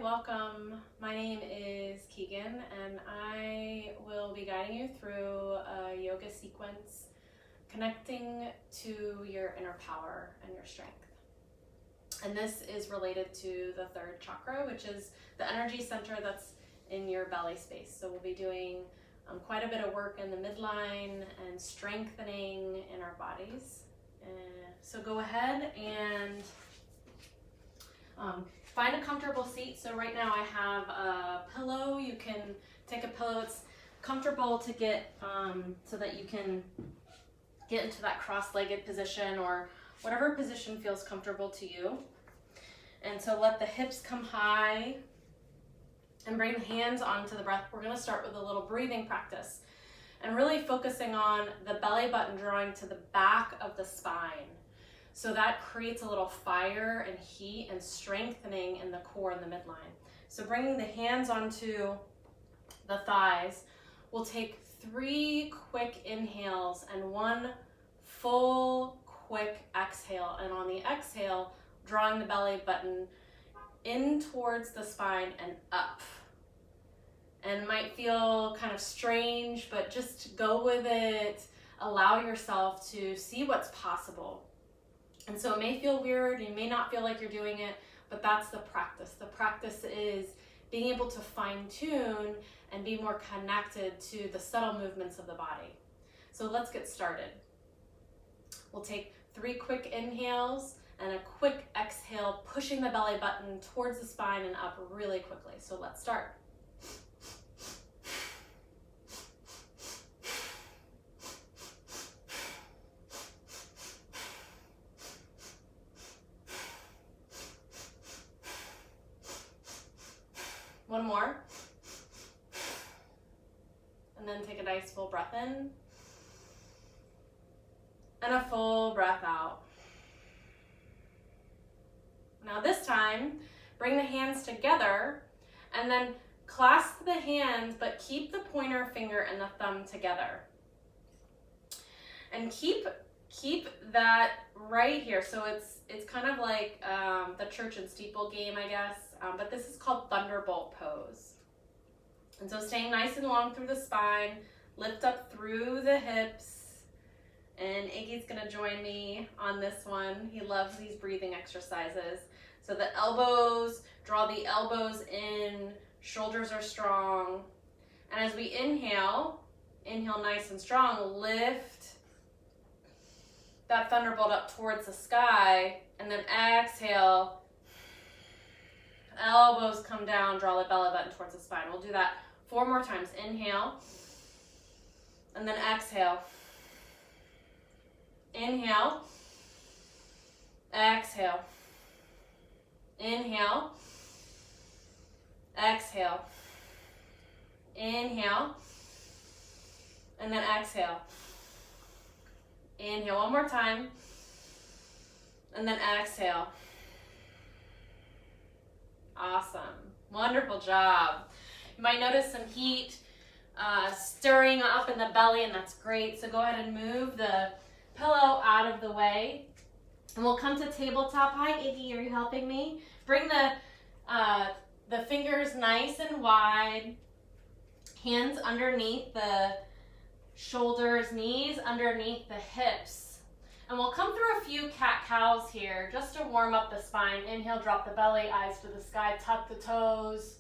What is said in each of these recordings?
welcome. My name is Keegan and I will be guiding you through a yoga sequence connecting to your inner power and your strength. And this is related to the third chakra, which is the energy center that's in your belly space. So we'll be doing quite a bit of work in the midline and strengthening in our bodies. So go ahead and find a comfortable seat. So right now I have a pillow. You can take a pillow. It's comfortable to get so that you can get into that cross-legged position or whatever position feels comfortable to you. And so let the hips come high and bring the hands onto the breath. We're going to start with a little breathing practice and really focusing on the belly button drawing to the back of the spine. So that creates a little fire and heat and strengthening in the core and the midline. So bringing the hands onto the thighs, we'll take 3 quick inhales and 1 full quick exhale. And on the exhale, drawing the belly button in towards the spine and up. And it might feel kind of strange, but just go with it. Allow yourself to see what's possible. And so it may feel weird, you may not feel like you're doing it, but that's the practice. The practice is being able to fine tune and be more connected to the subtle movements of the body. So let's get started. We'll take 3 quick inhales and a quick exhale, pushing the belly button towards the spine and up really quickly. So let's start. One more. And then take a nice full breath in. And a full breath out. Now this time, bring the hands together and then clasp the hands, but keep the pointer finger and the thumb together. And keep that right here. So it's kind of like the church and steeple game, I guess. But this is called Thunderbolt Pose. And so staying nice and long through the spine, lift up through the hips. And Iggy's gonna join me on this one. He loves these breathing exercises. So the elbows, draw the elbows in, shoulders are strong. And as we inhale nice and strong, lift that thunderbolt up towards the sky, and then exhale, elbows come down, draw the belly button towards the spine. We'll do that 4 more times. Inhale, and then exhale. Inhale, exhale. Inhale, exhale. Inhale, and then exhale. Inhale 1 more time, and then exhale. Awesome. Wonderful job. You might notice some heat stirring up in the belly, and that's great. So go ahead and move the pillow out of the way. And we'll come to tabletop. Hi, Iggy, are you helping me? Bring the fingers nice and wide. Hands underneath the shoulders, knees underneath the hips. And we'll come through a few cat-cows here just to warm up the spine. Inhale, drop the belly, eyes to the sky, tuck the toes.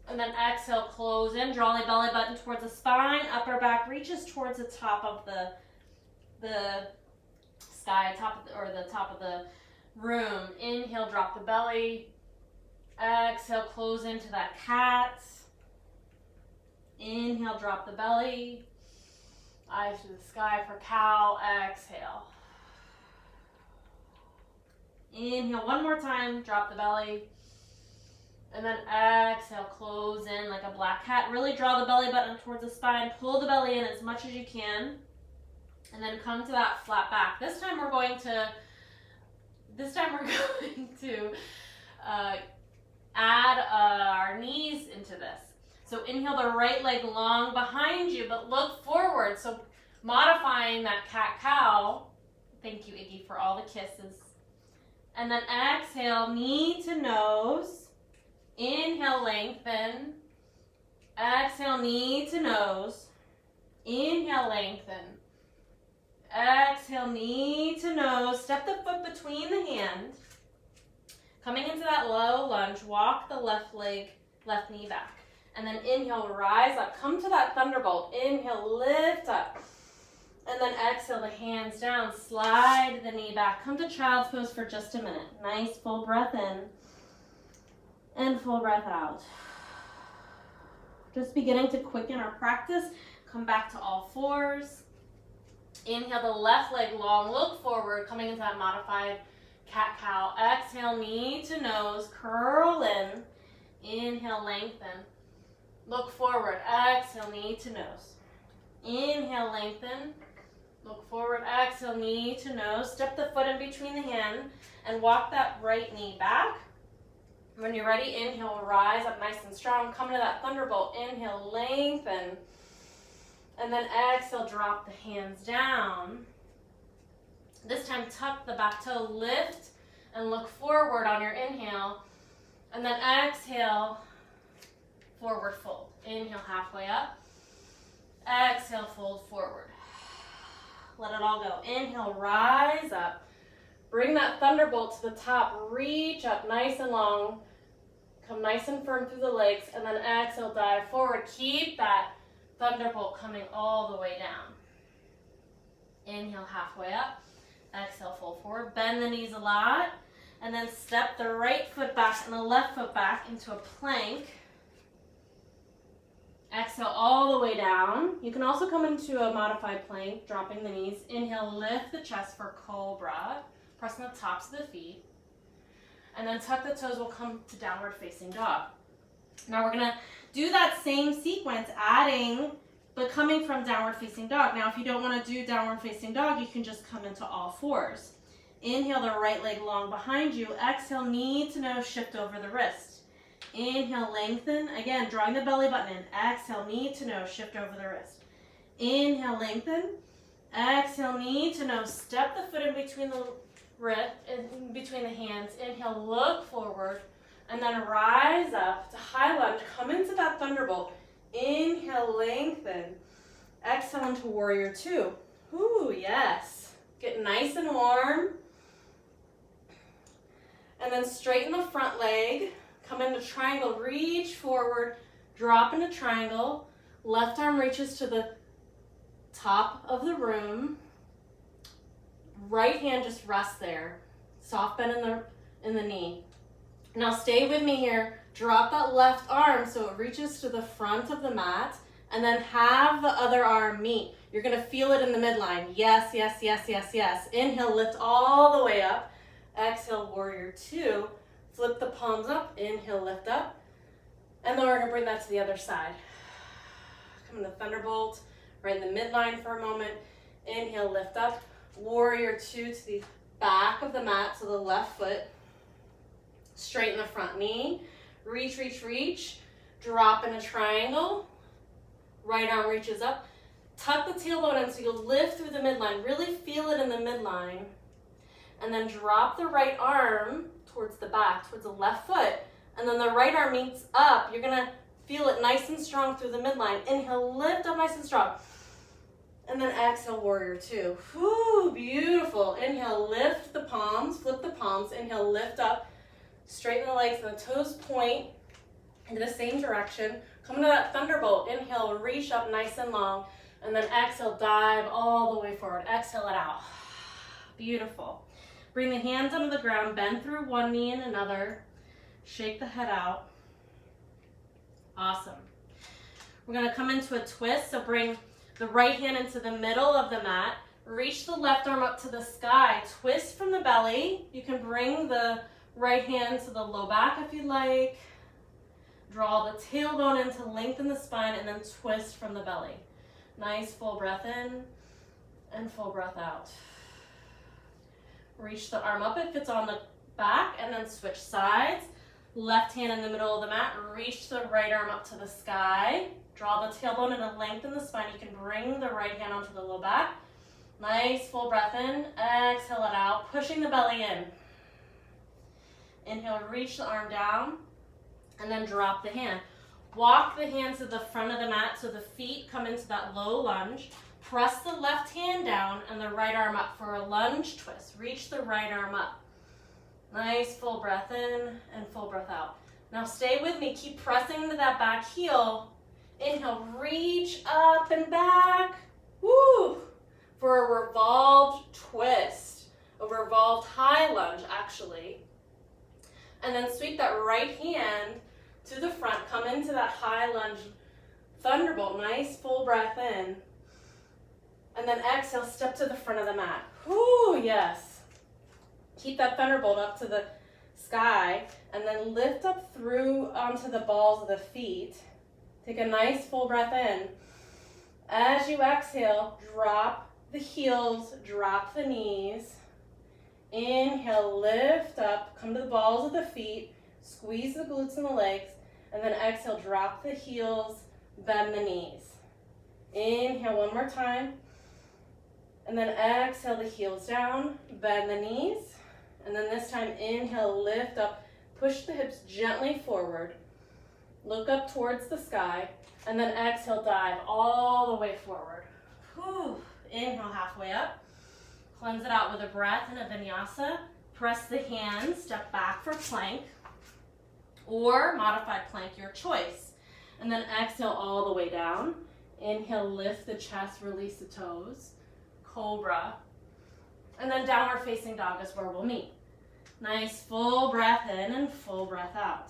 And then exhale, close in, draw the belly button towards the spine, upper back reaches towards the top of the sky, top of the room. Inhale, drop the belly. Exhale, close into that cat. Inhale, drop the belly. Eyes to the sky for cow. Exhale. Inhale 1 more time, drop the belly. And then exhale, close in like a black cat. Really draw the belly button towards the spine. Pull the belly in as much as you can. And then come to that flat back. This time we're going to add our knees into this. So inhale the right leg long behind you, but look forward. So modifying that cat-cow. Thank you, Iggy, for all the kisses. And then exhale, knee to nose. Inhale, lengthen. Exhale, knee to nose. Inhale, lengthen. Exhale, knee to nose. Step the foot between the hand. Coming into that low lunge, walk the left leg, left knee back. And then inhale, rise up. Come to that thunderbolt. Inhale, lift up. And then exhale the hands down. Slide the knee back. Come to child's pose for just a minute. Nice full breath in and full breath out. Just beginning to quicken our practice. Come back to all fours. Inhale the left leg long. Look forward. Coming into that modified cat-cow. Exhale, knee to nose. Curl in. Inhale, lengthen. Look forward. Exhale, knee to nose. Inhale, lengthen. Look forward. Exhale, knee to nose. Step the foot in between the hand and walk that right knee back. When you're ready, inhale, rise up nice and strong. Come to that thunderbolt. Inhale, lengthen. And then exhale, drop the hands down. This time, tuck the back toe, lift, and look forward on your inhale. And then exhale, forward fold. Inhale, halfway up. Exhale, fold forward. Let it all go. Inhale, rise up. Bring that thunderbolt to the top. Reach up nice and long. Come nice and firm through the legs. And then exhale, dive forward. Keep that thunderbolt coming all the way down. Inhale, halfway up. Exhale, fold forward. Bend the knees a lot. And then step the right foot back and the left foot back into a plank. Exhale all the way down. You can also come into a modified plank, dropping the knees. Inhale, lift the chest for Cobra. Pressing the tops of the feet. And then tuck the toes, we'll come to downward facing dog. Now we're gonna do that same sequence, but coming from downward facing dog. Now if you don't wanna do downward facing dog, you can just come into all fours. Inhale the right leg long behind you. Exhale, knee to nose, shift over the wrist. Inhale, lengthen. Again, drawing the belly button in. Exhale, knee to nose, shift over the wrist. Inhale, lengthen. Exhale, knee to nose. Step the foot in between the wrist, in between the hands. Inhale, look forward. And then rise up to high lunge. Come into that thunderbolt. Inhale, lengthen. Exhale into warrior two. Ooh, yes. Get nice and warm. And then straighten the front leg. Come into triangle, reach forward, drop into triangle. Left arm reaches to the top of the room. Right hand just rests there. Soft bend in the knee. Now stay with me here. Drop that left arm so it reaches to the front of the mat. And then have the other arm meet. You're gonna feel it in the midline. Yes, yes, yes, yes, yes. Inhale, lift all the way up. Exhale, warrior two. Flip the palms up. Inhale, lift up. And then we're gonna bring that to the other side. Come in the thunderbolt. Right in the midline for a moment. Inhale, lift up. Warrior two to the back of the mat, so the left foot. Straighten the front knee. Reach, reach, reach. Drop in a triangle. Right arm reaches up. Tuck the tailbone in so you'll lift through the midline. Really feel it in the midline. And then drop the right arm towards the back, towards the left foot. And then the right arm meets up. You're gonna feel it nice and strong through the midline. Inhale, lift up nice and strong. And then exhale, warrior two. Whew, beautiful. Inhale, lift the palms, flip the palms. Inhale, lift up. Straighten the legs and the toes point into the same direction. Come to that thunderbolt. Inhale, reach up nice and long. And then exhale, dive all the way forward. Exhale it out. Beautiful. Bring the hands onto the ground, bend through one knee and another. Shake the head out. Awesome. We're gonna come into a twist, so bring the right hand into the middle of the mat. Reach the left arm up to the sky. Twist from the belly. You can bring the right hand to the low back if you like. Draw the tailbone in to lengthen the spine and then twist from the belly. Nice full breath in and full breath out. Reach the arm up if it's on the back and then switch sides. Left hand in the middle of the mat. Reach the right arm up to the sky. Draw the tailbone in and lengthen the spine. You can bring the right hand onto the low back. Nice full breath in. Exhale it out. Pushing the belly in. Inhale, reach the arm down. and then drop the hand. Walk the hands to the front of the mat so the feet come into that low lunge. Press the left hand down and the right arm up for a lunge twist. Reach the right arm up. Nice full breath in and full breath out. Now stay with me. Keep pressing into that back heel. Inhale, reach up and back. Woo! For a revolved twist. A revolved high lunge, actually. And then sweep that right hand to the front. Come into that high lunge Thunderbolt. Nice full breath in. And then exhale, step to the front of the mat. Whoo, yes. Keep that Thunderbolt up to the sky, and then lift up through onto the balls of the feet. Take a nice full breath in. As you exhale, drop the heels, drop the knees. Inhale, lift up, come to the balls of the feet, squeeze the glutes and the legs, and then exhale, drop the heels, bend the knees. Inhale one more time. And then exhale the heels down, bend the knees. And then this time, inhale, lift up, push the hips gently forward. Look up towards the sky. And then exhale, dive all the way forward. Whew. Inhale, halfway up. Cleanse it out with a breath in a vinyasa. Press the hands, step back for plank. Or modified plank, your choice. And then exhale all the way down. Inhale, lift the chest, release the toes. Cobra, and then downward facing dog is where we'll meet. Nice full breath in and full breath out.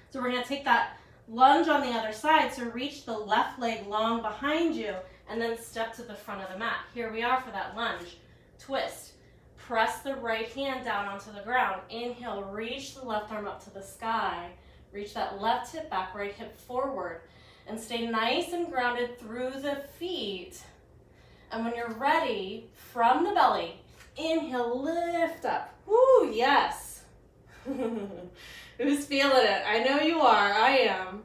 So we're going to take that lunge on the other side, so reach the left leg long behind you and then step to the front of the mat. Here we are for that lunge. Twist. Press the right hand down onto the ground. Inhale, reach the left arm up to the sky. Reach that left hip back, right hip forward. And stay nice and grounded through the feet. And when you're ready, from the belly, inhale, lift up. Woo, yes. Who's feeling it? I know you are, I am.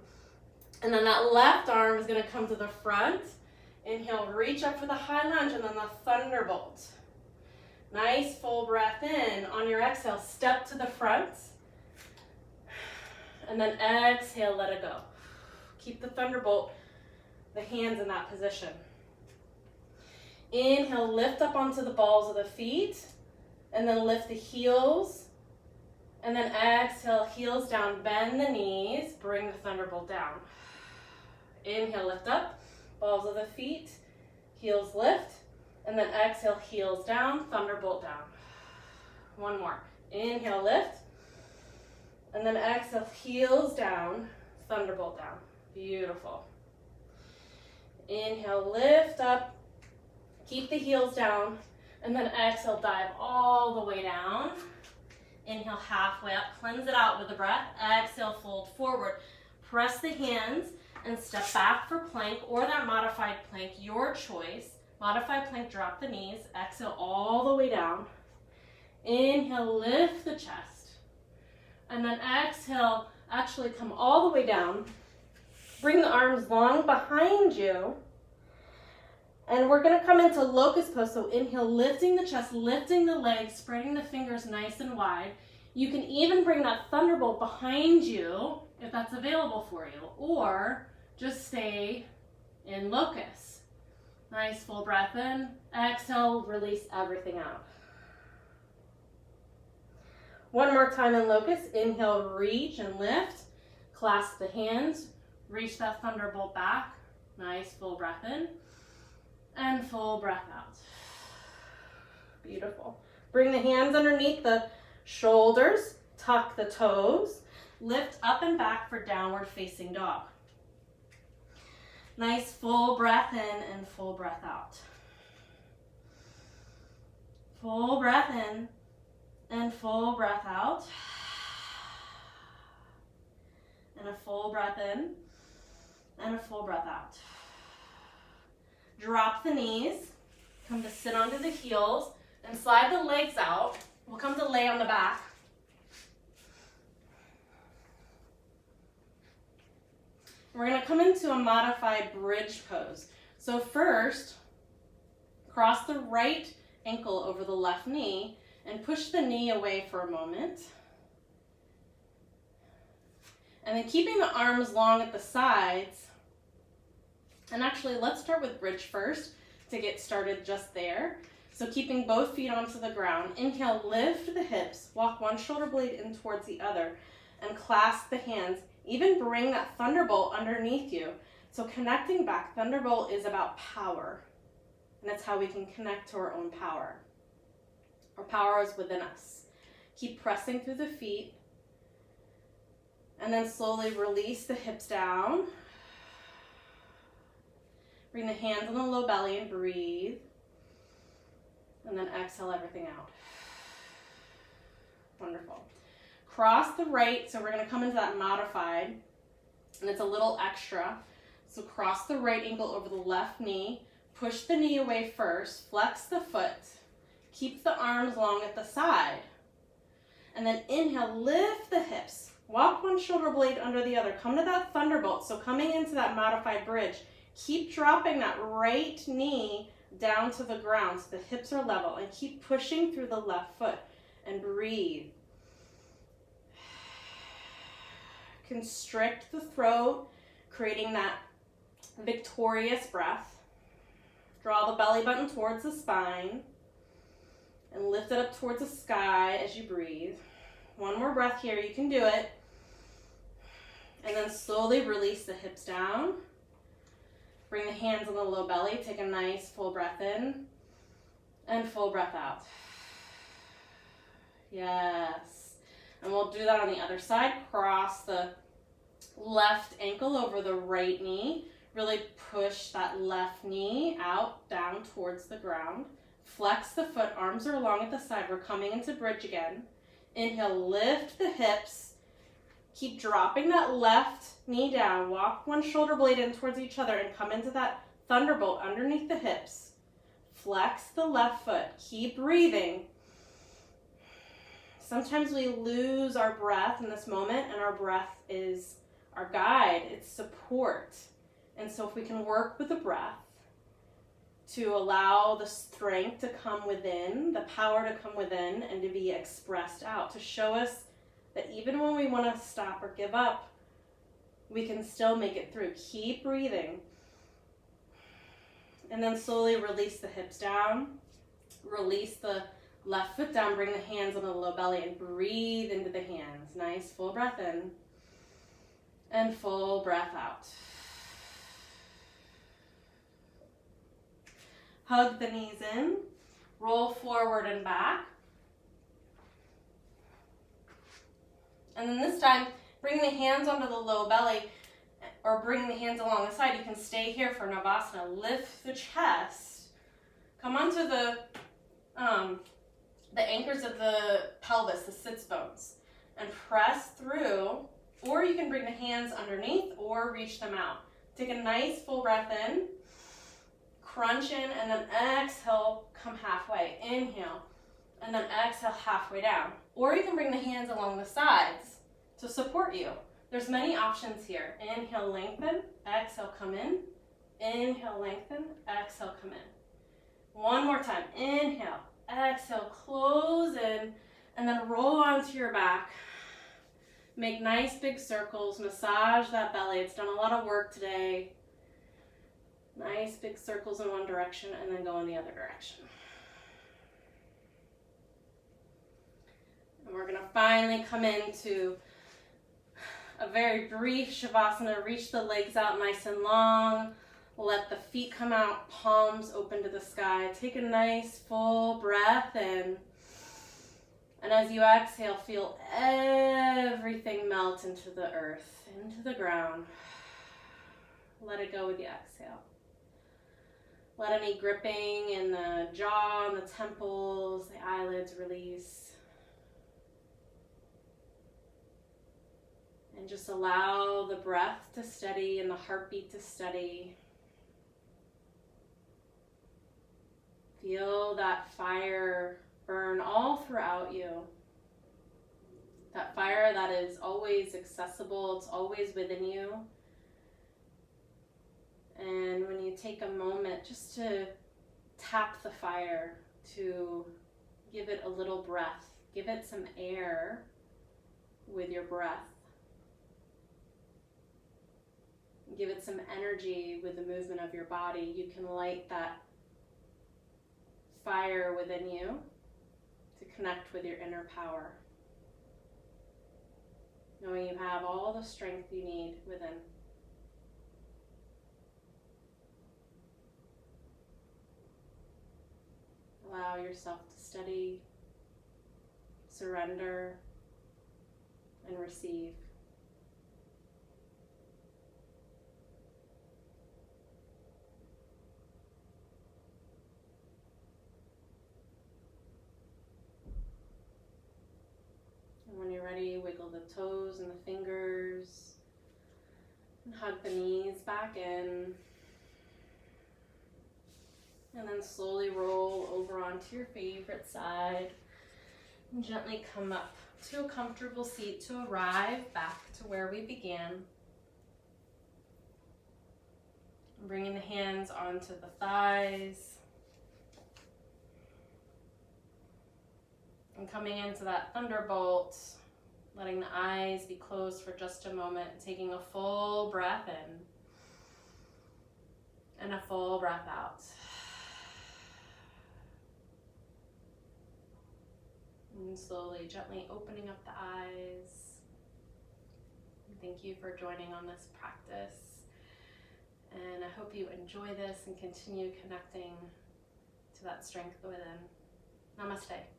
And then that left arm is gonna come to the front. Inhale, reach up for the high lunge and then the Thunderbolt. Nice full breath in. On your exhale, step to the front. And then exhale, let it go. Keep the Thunderbolt, the hands in that position. Inhale, lift up onto the balls of the feet, and then lift the heels, and then exhale, heels down, bend the knees, bring the Thunderbolt down. Inhale, lift up, balls of the feet, heels lift, and then exhale, heels down, Thunderbolt down. One more. Inhale, lift, and then exhale, heels down, Thunderbolt down. Beautiful. Inhale, lift up, keep the heels down, and then exhale, dive all the way down. Inhale, halfway up, cleanse it out with a breath. Exhale, fold forward. Press the hands and step back for plank or that modified plank, your choice. Modified plank, drop the knees. Exhale all the way down. Inhale, lift the chest. And then exhale, actually come all the way down. Bring the arms long behind you. And we're gonna come into locust pose. So inhale, lifting the chest, lifting the legs, spreading the fingers nice and wide. You can even bring that Thunderbolt behind you if that's available for you, or just stay in locust. Nice full breath in. Exhale, release everything out. One more time in locust. Inhale, reach and lift. Clasp the hands. Reach that Thunderbolt back. Nice full breath in. And full breath out. Beautiful. Bring the hands underneath the shoulders. Tuck the toes. Lift up and back for downward facing dog. Nice full breath in and full breath out. Full breath in and full breath out. And a full breath in and a full breath out. Drop the knees, come to sit onto the heels, and slide the legs out. We'll come to lay on the back. We're gonna come into a modified bridge pose. So first, cross the right ankle over the left knee and push the knee away for a moment. And then keeping the arms long at the sides. And actually, let's start with bridge first to get started just there. So keeping both feet onto the ground. Inhale, lift the hips, walk one shoulder blade in towards the other, and clasp the hands. Even bring that thunderbolt underneath you. So connecting back, thunderbolt is about power. And that's how we can connect to our own power. Our power is within us. Keep pressing through the feet. And then slowly release the hips down. Bring the hands on the low belly and breathe. And then exhale everything out. Wonderful. Cross the right, so we're going to come into that modified. And it's a little extra. So cross the right ankle over the left knee. Push the knee away first. Flex the foot. Keep the arms long at the side. And then inhale, lift the hips. Walk one shoulder blade under the other. Come to that thunderbolt. So coming into that modified bridge, keep dropping that right knee down to the ground so the hips are level. And keep pushing through the left foot. And breathe. Constrict the throat, creating that victorious breath. Draw the belly button towards the spine. And lift it up towards the sky as you breathe. One more breath here. You can do it. And then slowly release the hips down. Bring the hands on the low belly. Take a nice full breath in. And full breath out. Yes. And we'll do that on the other side. Cross the left ankle over the right knee. Really push that left knee out, down towards the ground. Flex the foot, arms are long at the side. We're coming into bridge again. Inhale, lift the hips. Keep dropping that left knee down. Walk one shoulder blade in towards each other and come into that thunderbolt underneath the hips. Flex the left foot. Keep breathing. Sometimes we lose our breath in this moment, and our breath is our guide. It's support. And so if we can work with the breath to allow the strength to come within, the power to come within, and to be expressed out, to show us that even when we want to stop or give up, we can still make it through. Keep breathing. And then slowly release the hips down. Release the left foot down. Bring the hands on the low belly and breathe into the hands. Nice full breath in. And full breath out. Hug the knees in. Roll forward and back. And then this time, bring the hands onto the low belly or bring the hands along the side. You can stay here for Navasana. Lift the chest. Come onto the anchors of the pelvis, the sits bones, and press through. Or you can bring the hands underneath or reach them out. Take a nice full breath in. Crunch in and then exhale, come halfway. Inhale and then exhale halfway down. Or you can bring the hands along the sides to support you. There's many options here. Inhale, lengthen. Exhale, come in. Inhale, lengthen. Exhale, come in. One more time. Inhale, exhale, close in, and then roll onto your back. Make nice big circles. Massage that belly. It's done a lot of work today. Nice big circles in one direction and then go in the other direction. And we're going to finally come into a very brief Savasana. Reach the legs out nice and long. Let the feet come out, palms open to the sky. Take a nice full breath in. And as you exhale, feel everything melt into the earth, into the ground. Let it go with the exhale. Let any gripping in the jaw and the temples, the eyelids release. And just allow the breath to steady and the heartbeat to steady. Feel that fire burn all throughout you. That fire that is always accessible, it's always within you. And when you take a moment just to tap the fire, to give it a little breath, give it some air with your breath. give it some energy with the movement of your body. You can light that fire within you to connect with your inner power, knowing you have all the strength you need within. Allow yourself to steady, surrender, and receive. And when you're ready, wiggle the toes and the fingers, and hug the knees back in. And then slowly roll over onto your favorite side and gently come up to a comfortable seat to arrive back to where we began. Bringing the hands onto the thighs and coming into that thunderbolt, letting the eyes be closed for just a moment, taking a full breath in and a full breath out. And slowly, gently opening up the eyes. Thank you for joining on this practice. And I hope you enjoy this and continue connecting to that strength within. Namaste.